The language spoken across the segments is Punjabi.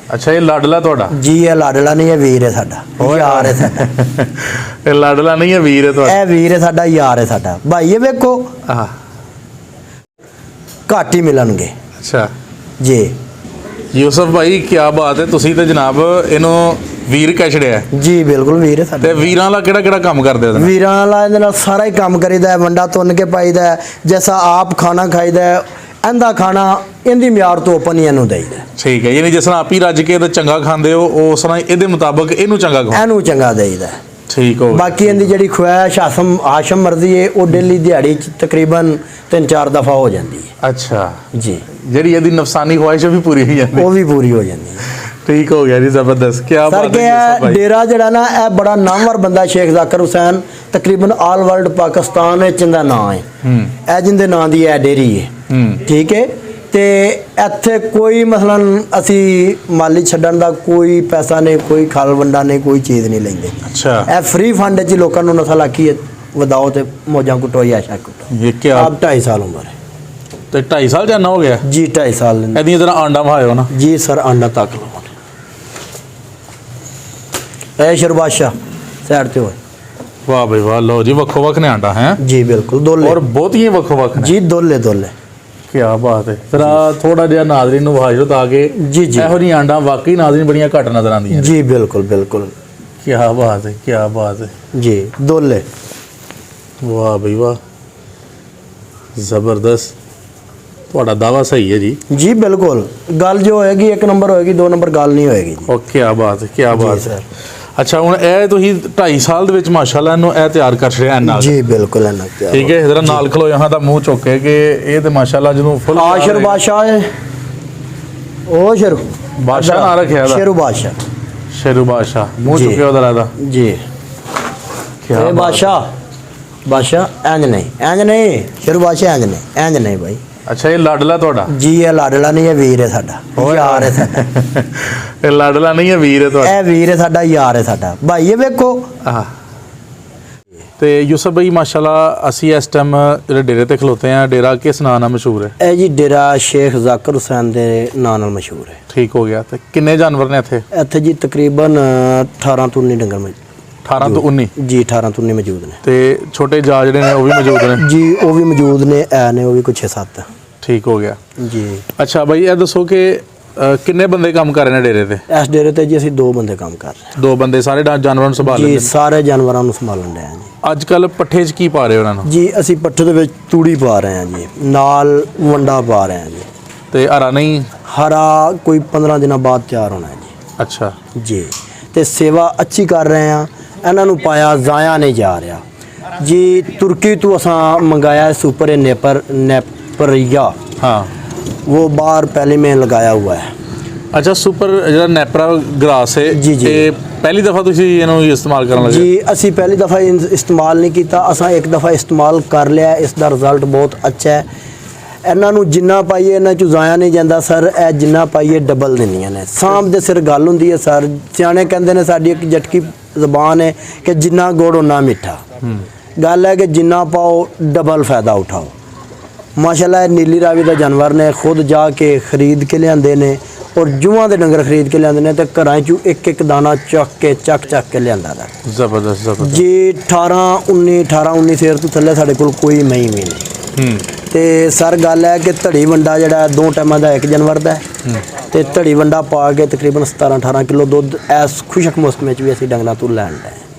ਅੱਛਾ, ਇਹ ਲਾਡਲਾ ਤੁਹਾਡਾ ਜੀ? ਇਹ ਲਾਡਲਾ ਨਹੀਂ, ਇਹ ਵੀਰ ਹੈ ਸਾਡਾ, ਯਾਰ ਹੈ ਸਾਡਾ। ਇਹ ਲਾਡਲਾ ਨਹੀਂ ਹੈ, ਵੀਰ ਹੈ ਤੁਹਾਡਾ। ਇਹ ਵੀਰ ਹੈ ਸਾਡਾ, ਯਾਰ ਹੈ ਸਾਡਾ। ਭਾਈ ਇਹ ਵੇਖੋ ਘੱਟ ਹੀ ਮਿਲਣਗੇ। ਅੱਛਾ ਜੀ ਯੂਸਫ ਭਾਈ, ਕੀ ਬਾਤ ਹੈ। ਤੁਸੀਂ ਤੇ ਜਨਾਬ ਇਹਨੂੰ ਵੀਰ ਕਹਿ ਛੜਿਆ ਜੀ। ਬਿਲਕੁਲ ਵੀਰ ਹੈ ਸਾਡਾ। ਤੇ ਵੀਰਾਂ ਵਾਲਾ ਕਿਹੜਾ ਕੰਮ ਕਰਦੇ ਹੋ? ਵੀਰਾਂ ਵਾਲਾ ਇਹਦੇ ਨਾਲ ਸਾਰਾ ਹੀ ਕੰਮ ਕਰੀਦਾ ਹੈ। ਵੰਡਾ ਤੁੰਨ ਕੇ ਪਾਈਦਾ, ਜੈਸਾ ਆਪ ਖਾਣਾ ਖਾਈਦਾ, ਇਹਦਾ ਖਾਣਾ ਇਹਦੀ ਮਿਆਰ ਤੋਂ ਉੱਪਰ ਹੀ ਇਹਨੂੰ ਦੇਈਦਾ। ਠੀਕ ਹੈ, ਯਾਨੀ ਜਿਸ ਤਰ੍ਹਾਂ ਆਪ ਹੀ ਰੱਜ ਕੇ ਤੇ ਚੰਗਾ ਖਾਂਦੇ ਹੋ, ਉਸ ਤਰ੍ਹਾਂ ਇਹਦੇ ਮੁਤਾਬਕ ਇਹਨੂੰ ਚੰਗਾ ਖਾਓ, ਇਹਨੂੰ ਚੰਗਾ ਦੇਈਦਾ। ਠੀਕ ਹੋ। ਬਾਕੀ ਇਹਦੀ ਜਿਹੜੀ ਖੁਆਇਸ਼ ਆਸ਼ਮ ਮਰਜ਼ੀ ਹੈ, ਉਹ ਡੇਲੀ ਦਿਹਾੜੀ 'ਚ ਤਕਰੀਬਨ 3-4 ਦਫਾ ਹੋ ਜਾਂਦੀ ਹੈ। ਅੱਛਾ ਜੀ। ਜਿਹੜੀ ਇਹਦੀ ਨਫਸਾਨੀ ਖੁਆਇਸ਼ ਵੀ ਪੂਰੀ ਹੋ ਜਾਂਦੀ, ਉਹ ਵੀ ਪੂਰੀ ਹੋ ਜਾਂਦੀ ਹੈ। ਠੀਕ ਹੋ ਗਿਆ ਜੀ, ਜ਼ਬਰਦਸਤ। ਕੀ ਬਾਤ ਹੈ। ਡੇਰਾ ਜਿਹੜਾ ਨਾ, ਇਹ ਬੜਾ ਨਾਮਵਰ ਬੰਦਾ ਸ਼ੇਖ ਜ਼ਾਕਿਰ ਹੁਸੈਨ, ਤਕਰੀਬਨ ਆਲ ਵਰਲਡ ਪਾਕਿਸਤਾਨ ਵਿੱਚ ਇਹਦਾ ਨਾਂ ਹੈ। ਇਹ ਜਿੰਦੇ ਨਾਂ ਦੀ ਇਹ ਡੇਰੀ ਹੈ। ਠੀਕ ਹੈ। ਤੇ ਇੱਥੇ ਕੋਈ ਮਸਲਨ ਅਸੀਂ ਮਾਲੀ ਛੱਡਣ ਦਾ ਕੋਈ ਪੈਸਾ ਨਹੀਂ, ਕੋਈ ਖਲ ਵੰਡਾ ਨਹੀਂ, ਕੋਈ ਚੀਜ਼ ਨਹੀਂ ਲੈਂਦੇ। ਅੱਛਾ। ਇਹ ਫ੍ਰੀ ਫੰਡ 'ਚ ਲੋਕਾਂ ਨੂੰ ਨਸਲ ਆਖੀ ਹੈ, ਵਧਾਓ ਤੇ ਮੌਜਾਂ ਕੁੱਟੋ, ਯਾਸ਼ਾ ਕੁੱਟੋ। ਇਹ ਕੀ ਆਪ 2.5 ਸਾਲ ਉਮਰ ਹੈ। ਤੇ 2.5 ਸਾਲ ਜਾਨਾ ਹੋ ਗਿਆ ਜੀ? 2.5 ਸਾਲ। ਇਹਦੀਆਂ ਤਰ੍ਹਾਂ ਆਂਡਾ ਵਹਾਇਓ ਨਾ ਜੀ ਸਰ, ਆਂਡਾ ਤੱਕ ਲਓ। ਇਹ ਸ਼ਰਬਾਸ਼ਾ ਸਾਈਡ ਤੇ ਹੋਏ। ਵਾਹ ਬਈ ਵਾਹ। ਲਓ ਜੀ, ਵੱਖੋ ਵੱਖ ਨੇ ਆਂਡਾ ਹੈ ਜੀ? ਬਿਲਕੁਲ ਦੋਲੇ, ਔਰ ਬਹੁਤੀਆਂ ਵੱਖੋ ਵੱਖ ਜੀ। ਦੋਲੇ ਦੋਲੇ। ਕੀ ਬਾਤ ਹੈ। ਫਿਰ ਥੋੜਾ ਜਿਹਾ ਨਾਜ਼ਰੀਨ ਨੂੰ ਵਿਖਾ ਦਿਓ ਤਾਂ ਕਿ ਜੀ ਜੀ ਇਹੋ ਜਿਹੀ ਆਂਡਾ ਵਾਕਈ ਨਾਜ਼ਰੀਨ ਬੜੀਆਂ ਘੱਟ ਨਜ਼ਰ ਆਉਂਦੀਆਂ। ਜੀ ਬਿਲਕੁਲ ਬਿਲਕੁਲ। ਕੀ ਬਾਤ ਹੈ, ਕੀ ਬਾਤ ਹੈ ਜੀ। ਦੋਲੇ। ਵਾਹ ਬਈ ਵਾਹ, ਜ਼ਬਰਦਸਤ। ਤੁਹਾਡਾ ਦਾਵਾ ਸਹੀ ਹੈ ਜੀ? ਜੀ ਬਿਲਕੁਲ। ਗੱਲ ਜੋ ਹੋਏਗੀ 1 ਨੰਬਰ ਹੋਏਗੀ, 2 ਨੰਬਰ ਗੱਲ ਨਹੀਂ ਹੋਏਗੀ ਜੀ। ਉਹ ਕੀ ਬਾਤ ਹੈ, ਕੀ ਬਾਤ ਹੈ। ਅੱਛਾ, ਹੁਣ ਇਹ ਤੁਸੀਂ 2.5 ਸਾਲ ਦੇ ਵਿੱਚ ਮਾਸ਼ਾਅੱਲਾ ਇਹਨੂੰ ਇਹ ਤਿਆਰ ਕਰ ਛੜਿਆ ਇੰਨਾ? ਜੀ ਬਿਲਕੁਲ ਇੰਨਾ ਤਿਆਰ। ਠੀਕ ਹੈ, ਜਰਾ ਨਾਲ ਖਲੋ यहाँ ਦਾ ਮੂੰਹ ਚੁੱਕ ਕੇ ਕਿ ਇਹ ਤੇ ਮਾਸ਼ਾਅੱਲਾ ਜਦੋਂ ਫੁੱਲ ਆਸ਼ਰ ਬਾਦਸ਼ਾਹ ਹੈ। ਉਹ ਸ਼ੇਰੂ ਬਾਦਸ਼ਾਹ ਨਾ ਰੱਖਿਆ ਦਾ, ਸ਼ੇਰੂ ਬਾਦਸ਼ਾਹ। ਸ਼ੇਰੂ ਬਾਦਸ਼ਾਹ ਮੂੰਹ ਚੁੱਕਿਆ ਉਹਦਾ ਦਾ ਜੀ। ਇਹ ਬਾਦਸ਼ਾਹ ਇੰਜ ਨਹੀਂ ਸ਼ੇਰੂ ਬਾਦਸ਼ਾਹ ਇੰਜ ਨਹੀਂ ਭਾਈ। ਅੱਛਾ, ਇਹ ਲਾਡਲਾ ਤੁਹਾਡਾ? ਜੀ। ਇਹ ਲਾਡਲਾ ਨਹੀਂ, ਇਹ ਵੀਰ ਹੈ ਸਾਡਾ, ਯਾਰ ਹੈ ਸਾਡਾ। ਇਹ ਲਾਡਲਾ ਨਹੀਂ ਹੈ, ਵੀਰ ਹੈ ਤੁਹਾਡਾ। ਇਹ ਵੀਰ ਹੈ ਸਾਡਾ, ਯਾਰ ਹੈ ਸਾਡਾ। ਭਾਈ ਇਹ ਵੇਖੋ। ਤੇ ਯੂਸਫ ਭਾਈ ਮਾਸ਼ਾਅੱਲਾ, ਅਸੀਂ ਇਸ ਟਾਈਮ ਜਿਹੜੇ ਡੇਰੇ ਤੇ ਖਲੋਤੇ ਆ, ਡੇਰਾ ਕਿਸ ਨਾਂ ਨਾਲ ਮਸ਼ਹੂਰ ਹੈ? ਇਹ ਜੀ ਡੇਰਾ ਸ਼ੇਖ ਜ਼ਾਕਿਰ ਹੁਸੈਨ ਦੇ ਨਾਂ ਨਾਲ ਮਸ਼ਹੂਰ ਹੈ। ਠੀਕ ਹੋ ਗਿਆ। ਤੇ ਕਿੰਨੇ ਜਾਨਵਰ ਨੇ ਇੱਥੇ? ਇੱਥੇ ਜੀ ਤਕਰੀਬਨ 18 ਤੋਂ 19 ਡੰਗਰ ਮੌਜੂਦ। 18 ਤੋਂ 19? ਜੀ 18 ਤੋਂ 19 ਮੌਜੂਦ ਨੇ। ਤੇ ਛੋਟੇ ਜਾ ਜਿਹੜੇ ਨੇ ਉਹ ਵੀ ਮੌਜੂਦ ਨੇ? ਜੀ ਉਹ ਵੀ ਮੌਜੂਦ ਨੇ, ਐ ਨੇ ਉਹ ਵੀ ਕੁਛ 6-7। ਠੀਕ ਹੋ ਗਿਆ ਜੀ। ਅੱਛਾ ਭਾਈ, ਇਹ ਦੱਸੋ ਕਿ ਕਿੰਨੇ ਬੰਦੇ ਕੰਮ ਕਰ ਰਹੇ ਨੇ ਡੇਰੇ ਤੇ? ਇਸ ਡੇਰੇ ਤੇ ਜੀ ਅਸੀਂ 2 ਬੰਦੇ ਕੰਮ ਕਰ ਰਹੇ ਹਾਂ। 2 ਬੰਦੇ ਸਾਰੇ ਜਾਨਵਰਾਂ ਨੂੰ ਸੰਭਾਲ ਲੈਂਦੇ? ਜੀ ਸਾਰੇ ਜਾਨਵਰਾਂ ਨੂੰ ਸੰਭਾਲਣ ਦੇ ਆ ਜੀ। ਅੱਜ ਕੱਲ ਪੱਠੇ 'ਚ ਕੀ ਪਾ ਰਹੇ ਉਹਨਾਂ ਨੂੰ? ਜੀ ਅਸੀਂ ਪੱਠੇ ਦੇ ਵਿੱਚ ਤੂੜੀ ਪਾ ਰਹੇ ਹਾਂ ਜੀ, ਨਾਲ ਵੰਡਾ ਪਾ ਰਹੇ ਹਾਂ ਜੀ। ਤੇ ਹਰਾ ਨਹੀਂ? ਹਰਾ ਕੋਈ 15 ਦਿਨਾਂ ਬਾਅਦ ਤਿਆਰ ਹੋਣਾ ਹੈ ਜੀ। ਅੱਛਾ ਜੀ। ਤੇ ਸੇਵਾ ਅੱਛੀ ਕਰ ਰਹੇ ਹਾਂ, ਇਹਨਾਂ ਨੂੰ ਪਾਇਆ ਜ਼ਾਇਆ ਨਹੀਂ ਜਾ ਰਿਹਾ ਜੀ। ਤੁਰਕੀ ਤੋਂ ਅਸਾਂ ਮੰਗਾਇਆ सुपर नेपरिया। हाँ, वो बाहर पहले में लगाया हुआ है। अच्छा, सुपर जो नेपरा ग्रास है जी जी, पहली दफ़ा तुसी इहनूं इस्तेमाल करन लगे? जी असी पहली दफ़ा इस्तेमाल नहीं किया, असां एक दफ़ा इस्तेमाल कर लिया, इसका रिजल्ट बहुत अच्छा है। ਇਹਨਾਂ ਨੂੰ ਜਿੰਨਾ ਪਾਈਏ ਇਹਨਾਂ 'ਚ ਜ਼ਾਇਆ ਨਹੀਂ ਜਾਂਦਾ ਸਰ। ਇਹ ਜਿੰਨਾ ਪਾਈਏ ਡਬਲ ਦਿੰਦੀਆਂ ਨੇ। ਸਾਂਭ ਦੇ ਸਿਰ ਗੱਲ ਹੁੰਦੀ ਹੈ ਸਰ। ਸਿਆਣੇ ਕਹਿੰਦੇ ਨੇ, ਸਾਡੀ ਇੱਕ ਜਟਕੀ ਜ਼ਬਾਨ ਹੈ ਕਿ ਜਿੰਨਾ ਗੁੜ ਉਨਾ ਮਿੱਠਾ। ਗੱਲ ਹੈ ਕਿ ਜਿੰਨਾ ਪਾਓ ਡਬਲ ਫਾਇਦਾ ਉਠਾਓ। ਮਾਸ਼ਾਅੱਲਾ ਇਹ ਨੀਲੀ ਰਾਵੀ ਦਾ ਜਾਨਵਰ ਨੇ, ਖੁਦ ਜਾ ਕੇ ਖਰੀਦ ਕੇ ਲਿਆਂਦੇ ਨੇ ਔਰ ਜੂਆਂ ਦੇ ਡੰਗਰ ਖਰੀਦ ਕੇ ਲਿਆਂਦੇ ਨੇ ਤੇ ਘਰਾਂ 'ਚੋਂ ਇੱਕ ਦਾਣਾ ਚੱਕ ਕੇ ਲਿਆਂਦਾ ਦਾ। ਜ਼ਬਰਦਸਤ ਜੀ। 18-19 ਸੇਰ ਤੋਂ ਥੱਲੇ ਸਾਡੇ ਕੋਲ ਕੋਈ ਮਹੀਂ ਵੀ ਨਹੀਂ। ਤੇ ਸਰ ਗੱਲ ਹੈ ਕਿ ਧੜੀ ਵੰਡਾ ਜਿਹੜਾ 2 ਟਾਈਮਾਂ ਦਾ 1 ਜਾਨਵਰ ਦਾ ਤੇ ਧੜੀ ਵੰਡਾ ਪਾ ਕੇ ਤਕਰੀਬਨ 17-18 ਕਿਲੋ ਦੁੱਧ ਇਸ ਖੁਸ਼ਕ ਮੌਸਮ ਵਿੱਚ ਵੀ ਅਸੀਂ ਡੰਗਰਾਂ ਤੋਂ ਲੈਣ ਦਾ।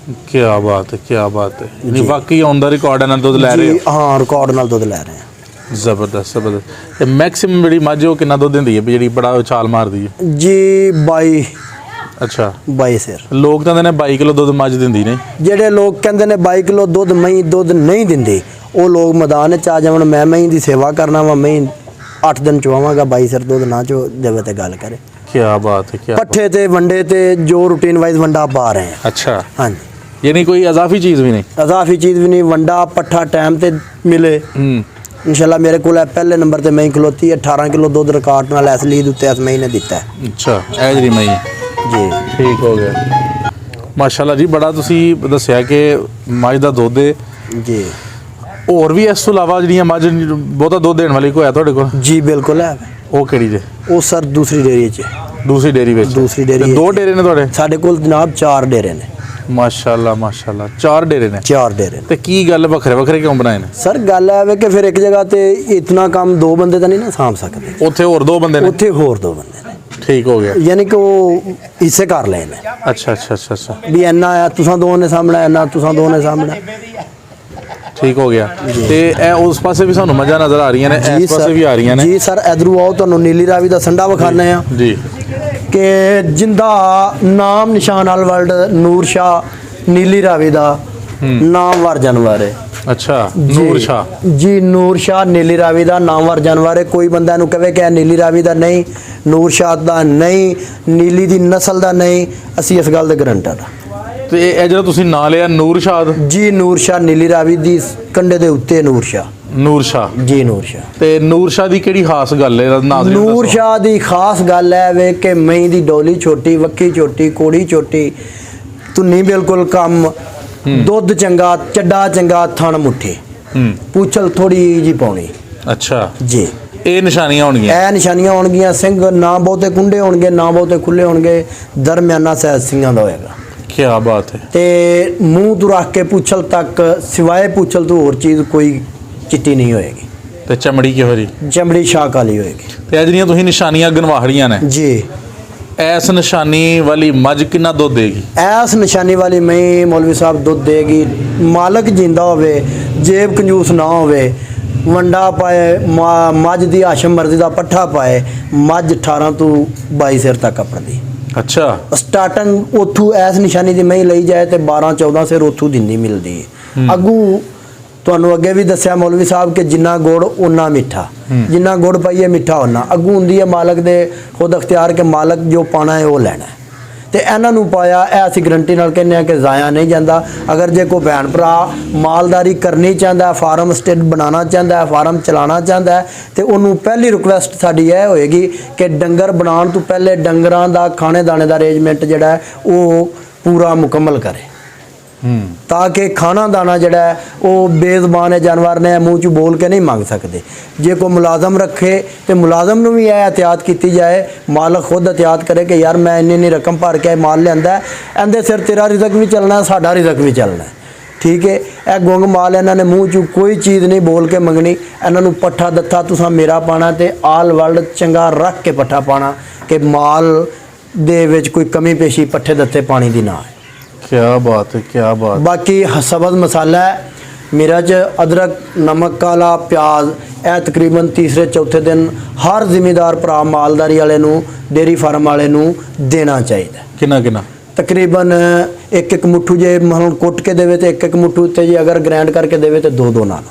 ਕੀ ਬਾਤ ਹੈ, ਕੀ ਬਾਤ ਹੈ। ਨਹੀਂ ਵਾਕਈ ਔਨ ਦਾ ਰਿਕਾਰਡ ਨਾਲ ਦੁੱਧ ਲੈ ਰਹੇ ਹੋ? ਹਾਂ, ਰਿਕਾਰਡ ਨਾਲ ਦੁੱਧ ਲੈ ਰਹੇ ਹਾਂ। ਜ਼ਬਰਦਸਤ ਜ਼ਬਰਦਸਤ। ਤੇ ਮੈਕਸਿਮਮ ਜਿਹੜੀ ਮੱਝ ਉਹ ਕਿੰਨਾ ਦੁੱਧ ਦਿੰਦੀ ਹੈ ਜਿਹੜੀ ਬੜਾ ਉਛਾਲ ਮਾਰਦੀ ਹੈ? ਜੀ 22। ਅੱਛਾ 22 ਸਿਰ। ਲੋਕ ਕਹਿੰਦੇ ਨੇ 22 ਕਿਲੋ ਦੁੱਧ ਮੱਝ ਦਿੰਦੀ ਨੇ। ਜਿਹੜੇ ਲੋਕ ਕਹਿੰਦੇ ਨੇ 22 ਕਿਲੋ ਦੁੱਧ ਮਹੀਂ ਦੁੱਧ ਨਹੀਂ ਦਿੰਦੀ, ਉਹ ਲੋਕ ਮੈਦਾਨ 'ਚ ਆ ਜਾਵਣ। ਮੈਂ ਮਹੀਂ ਦੀ ਸੇਵਾ ਕਰਨਾ ਵਾ, ਮਹੀਂ 8 ਦਿਨ ਚਵਾਵਾਂਗਾ, 22 ਸਿਰ ਦੁੱਧ ਨਾ ਚੋ ਦੇਵੇ ਤੇ ਗੱਲ ਕਰੇ। ਕੀ ਬਾਤ ਹੈ। ਪੱਠੇ ਤੇ ਵੰਡੇ ਤੇ ਜੋ ਰੂਟੀਨ ਵਾਈਜ਼ ਵੰਡਾ ਪਾ ਰਹੇ हैं। अच्छा, हाँ जी। यानी कोई अजाफी चीज़ भी नहीं? अजाफी चीज़ भी नहीं। वंडा पट्ठा टाइम ते मिले इंशाल्लाह। मेरे को पहले नंबर ते मई खलोती है। 18 किलो दुध रिकॉर्ड नाल इस लीद उत्ते इस महीने दिता है। अच्छा, ए जी मई जी। ठीक हो गया माशाल्लाह जी। बड़ा तुसी दस्सिया कि मझ दा दुध जी। और भी इस तो इलावा जिहड़ियां मझ बहुता दुध देण वाली कोई है तुहाडे कोल? जी बिल्कुल है। वो किहड़ी जे? वो सर दूसरी डेयरी च। ਦੂਸਰੀ ਡੇਰੀ ਵਿੱਚ? ਦੂਸਰੀ ਡੇਰੀ। 2 ਡੇਰੇ ਨੇ ਤੁਹਾਡੇ? ਸਾਡੇ ਕੋਲ ਜਨਾਬ 4 ਡੇਰੇ ਨੇ। ਮਾਸ਼ਾਅੱਲਾ ਮਾਸ਼ਾਅੱਲਾ, 4 ਡੇਰੇ ਨੇ। 4 ਡੇਰੇ। ਤੇ ਕੀ ਗੱਲ ਵੱਖਰੇ ਵੱਖਰੇ ਕਿਉਂ ਬਣਾਏ ਨੇ ਸਰ? ਗੱਲ ਹੈ ਵੇ ਕਿ ਫਿਰ ਇੱਕ ਜਗ੍ਹਾ ਤੇ ਇਤਨਾ ਕੰਮ 2 ਬੰਦੇ ਤਾਂ ਨਹੀਂ ਨਾ ਸਾਂਭ ਸਕਦੇ। ਉੱਥੇ ਹੋਰ 2 ਬੰਦੇ ਨੇ? ਉੱਥੇ ਹੋਰ 2 ਬੰਦੇ ਨੇ। ਠੀਕ ਹੋ ਗਿਆ, ਯਾਨੀ ਕਿ ਉਹ ਹਿੱਸੇ ਕਰ ਲਏ ਨੇ। ਅੱਛਾ ਅੱਛਾ ਅੱਛਾ ਅੱਛਾ, ਵੀ ਇੰਨਾ ਆ ਤੁਸਾਂ 2 ਨੇ ਸਾਹਮਣਾ, ਇੰਨਾ ਤੁਸਾਂ 2 ਨੇ ਸਾਹਮਣਾ। ਠੀਕ ਹੋ ਗਿਆ। ਤੇ ਇਹ ਉਸ ਪਾਸੇ ਵੀ ਸਾਨੂੰ ਮੱਝਾਂ ਨਜ਼ਰ ਆ ਰਹੀਆਂ ਨੇ, ਇਸ ਪਾਸੇ ਵੀ ਆ ਰਹੀਆਂ ਨੇ। ਜੀ ਸਰ, ਇਧਰੋਂ ਆਓ, ਤੁਹਾਨੂੰ ਨੀਲੀ ਰਾਵੀ ਦਾ ਸੰਡਾ ਵਿਖਾਣੇ ਆ ਜੀ, ਕਿ ਜਿੰਦਾ ਨਾਮ ਨਿਸ਼ਾਨ ਆਲ ਵਰਲਡ ਨੂਰ ਸ਼ਾਹ ਨੀਲੀ ਰਾਵੀ ਦਾ ਨਾਮਵਰ ਜਾਨਵਰ ਹੈ। ਅੱਛਾ, ਨੂਰ ਸ਼ਾਹ ਜੀ, ਨੂਰ ਸ਼ਾਹ ਨੀਲੀ ਰਾਵੀ ਦਾ ਨਾਮਵਰ ਜਾਨਵਰ ਹੈ। ਕੋਈ ਬੰਦਾ ਨੂੰ ਕਹੇ ਕਿ ਨੀਲੀ ਰਾਵੀ ਦਾ ਨਹੀਂ, ਨੂਰ ਸ਼ਾਹ ਦਾ ਨਹੀਂ, ਨੀਲੀ ਦੀ ਨਸਲ ਦਾ ਨਹੀਂ, ਅਸੀਂ ਇਸ ਗੱਲ ਦੇ ਗਰੰਟਰ ਹਾਂ। ਤੇ ਇਹ ਜਿਹੜਾ ਤੁਸੀਂ ਨਾਂ ਲਿਆ ਨੂਰ ਸ਼ਾਹ? ਜੀ, ਨੂਰ ਸ਼ਾਹ ਨੀਲੀ ਰਾਵੀ ਦੀ ਕੰਡੇ ਦੇ ਉੱਤੇ ਨੂਰ ਸ਼ਾਹ। ਨੂਰ ਸ਼ਾਹ ਜੀ, ਨੂਰ ਸ਼ਾਹ। ਤੇ ਨੂਰ ਸ਼ਾਹ ਦੀ ਕਿਹੜੀ ਖਾਸ ਗੱਲ ਹੈ? ਨੂਰ ਸ਼ਾਹ ਦੀ ਖਾਸ ਗੱਲ ਹੈ ਵੇ ਕਿ ਮਹੀਂ ਦੀ ਡੋਲੀ ਛੋਟੀ, ਵੱਖੀ ਛੋਟੀ, ਕੋੜੀ ਛੋਟੀ, ਧੁੰਨੀ ਬਿਲਕੁਲ ਕੰਮ, ਦੁੱਧ ਚੰਗਾ, ਚੱਡਾ ਚੰਗਾ, ਥਣ ਮੁੱਠੇ, ਪੂਛਲ ਥੋੜੀ ਜੀ ਪਾਉਣੀ। ਅੱਛਾ ਜੀ, ਇਹ ਨਿਸ਼ਾਨੀਆਂ ਹੋਣਗੀਆਂ? ਇਹ ਨਿਸ਼ਾਨੀਆਂ ਹੋਣਗੀਆਂ। ਸਿੰਘ ਨਾ ਬਹੁਤੇ ਕੁੰਡੇ ਹੋਣਗੇ, ਨਾ ਬਹੁਤੇ ਖੁੱਲੇ ਹੋਣਗੇ, ਦਰਮਿਆਨਾ ਸਾਈਜ਼ ਸਿੰਘਾਂ ਦਾ ਹੋਏਗਾ। ਕੀ ਬਾਤ ਹੈ। ਤੇ ਮੂੰਹ ਤੋਂ ਰੱਖ ਕੇ ਪੂਛਲ ਤੱਕ ਸਿਵਾਏ ਪੂਛਲ ਤੋਂ ਹੋਰ ਚੀਜ਼ ਕੋਈ ਚਿੱਟੀ ਨਹੀਂ ਹੋਏਗੀ। ਤੇ ਚਮੜੀ ਕਿਹੋ ਜੀ? ਚਮੜੀ ਸ਼ਾਹ ਕਾਲੀ ਹੋਏਗੀ। ਤੇ ਇਹ ਜਿਹੜੀਆਂ ਤੁਸੀਂ ਨਿਸ਼ਾਨੀਆਂ ਗਨਵਾਹੜੀਆਂ ਨੇ ਜੀ, ਇਸ ਨਿਸ਼ਾਨੀ ਵਾਲੀ ਮੱਝ ਕਿੰਨਾ ਦੁੱਧ ਦੇਗੀ? ਇਸ ਨਿਸ਼ਾਨੀ ਵਾਲੀ ਮੈਂ ਮੌਲਵੀ ਸਾਹਿਬ ਦੁੱਧ ਦੇਗੀ, ਮਾਲਕ ਜਿੰਦਾ ਹੋਵੇ, ਜੇਬ ਕੰਜੂਸ ਨਾ ਹੋਵੇ, ਵੰਡਾ ਪਾਏ, ਮੱਝ ਦੀ ਆਸ਼ਮ ਮਰਜ਼ੀ ਦਾ ਪੱਠਾ ਪਾਏ, ਮੱਝ 18 ਤੋਂ 22 ਸਿਰ ਤੱਕ ਆਪਣੀ। ਅੱਛਾ, ਸਟਾਰਟਿੰਗ ਉੱਥੋਂ ਇਸ ਨਿਸ਼ਾਨੀ ਦੀ ਮੈਂ ਲਈ ਜਾਏ ਤੇ 12-14 ਸਿਰ ਉੱਥੋਂ ਦਿੰਦੀ ਮਿਲਦੀ ਹੈ। ਅੱਗੂ ਤੁਹਾਨੂੰ ਅੱਗੇ ਵੀ ਦੱਸਿਆ ਮੌਲਵੀ ਸਾਹਿਬ ਕਿ ਜਿੰਨਾ ਗੁੜ ਉਨਾ ਮਿੱਠਾ, ਜਿੰਨਾ ਗੁੜ ਪਾਈਏ ਮਿੱਠਾ ਉਨਾ। ਅੱਗੂ ਹੁੰਦੀ ਹੈ ਮਾਲਕ ਦੇ ਖੁਦ ਅਖਤਿਆਰ ਕਿ ਮਾਲਕ ਜੋ ਪਾਣਾ ਹੈ ਉਹ ਲੈਣਾ। ਤੇ ਇਹਨਾਂ ਨੂੰ ਪਾਇਆ, ਇਹ ਅਸੀਂ ਗਰੰਟੀ ਨਾਲ ਕਹਿੰਦੇ ਹਾਂ ਕਿ ਜ਼ਾਇਆ ਨਹੀਂ ਜਾਂਦਾ। ਅਗਰ ਜੇ ਕੋਈ ਭੈਣ ਭਰਾ ਮਾਲਦਾਰੀ ਕਰਨੀ ਚਾਹੁੰਦਾ, ਫਾਰਮ ਸਟੇਟ ਬਣਾਉਣਾ ਚਾਹੁੰਦਾ, ਫਾਰਮ ਚਲਾਉਣਾ ਚਾਹੁੰਦਾ, ਤੇ ਉਹਨੂੰ ਪਹਿਲੀ ਰਿਕੁਐਸਟ ਸਾਡੀ ਇਹ ਹੋਏਗੀ ਕਿ ਡੰਗਰ ਬਣਾਉਣ ਤੋਂ ਪਹਿਲੇ ਡੰਗਰਾਂ ਦਾ ਖਾਣੇ ਦਾਣੇ ਦਾ ਅਰੇਂਜਮੈਂਟ ਜਿਹੜਾ ਹੈ ਉਹ ਪੂਰਾ ਮੁਕੰਮਲ ਕਰੇ, ਤਾਂ ਕਿ ਖਾਣਾ ਦਾਣਾ ਜਿਹੜਾ ਹੈ ਉਹ ਬੇਜ਼ਬਾਨ ਜਾਨਵਰ ਨੇ ਮੂੰਹ 'ਚ ਬੋਲ ਕੇ ਨਹੀਂ ਮੰਗ ਸਕਦੇ। ਜੇ ਕੋਈ ਮੁਲਾਜ਼ਮ ਰੱਖੇ ਤੇ ਮੁਲਾਜ਼ਮ ਨੂੰ ਵੀ ਇਹ ਇਹਤਿਆਤ ਕੀਤੀ ਜਾਏ, ਮਾਲਕ ਖੁਦ ਇਹਤਿਆਤ ਕਰੇ ਕਿ ਯਾਰ ਮੈਂ ਇੰਨੀ ਰਕਮ ਭਰ ਕੇ ਮਾਲ ਲਿਆਂਦਾ, ਇਹਦੇ ਸਿਰ ਤੇਰਾ ਰਿਜ਼ਕ ਵੀ ਚੱਲਣਾ, ਸਾਡਾ ਰਿਜ਼ਕ ਵੀ ਚੱਲਣਾ। ਠੀਕ ਹੈ, ਇਹ ਗੁੰਗ ਮਾਲ ਇਹਨਾਂ ਨੇ ਮੂੰਹ 'ਚ ਕੋਈ ਚੀਜ਼ ਨਹੀਂ ਬੋਲ ਕੇ ਮੰਗਣੀ। ਇਹਨਾਂ ਨੂੰ ਪੱਠਾ ਦੱਥਾ ਤੁਸੀਂ ਮੇਰਾ ਪਾਣਾ ਤੇ ਆਲ ਵਰਲਡ ਚੰਗਾ ਰੱਖ ਕੇ ਪੱਠਾ ਪਾਣਾ ਕਿ ਮਾਲ ਦੇ ਵਿੱਚ ਕੋਈ ਕਮੀ ਪੇਸ਼ੀ ਪੱਠੇ ਦੱਥੇ ਪਾਣੀ ਦੀ ਨਾ ਹੈ। क्या बात है, क्या बात। बाकी सब्ज़ मसाला है मिर्च, अदरक, नमक काला, प्याज, यह तकरीबन तीसरे चौथे दिन हर जिमीदार भरा मालदारी वाले नूं, डेयरी फार्म वाले नूं देना चाहिए। कितना कितना? तकरीबन एक मुठ्ठू जे मतलब कुट के देवे तो एक मुठ्ठू ते जी अगर ग्राइंड करके देवे तो 2-2 नाल।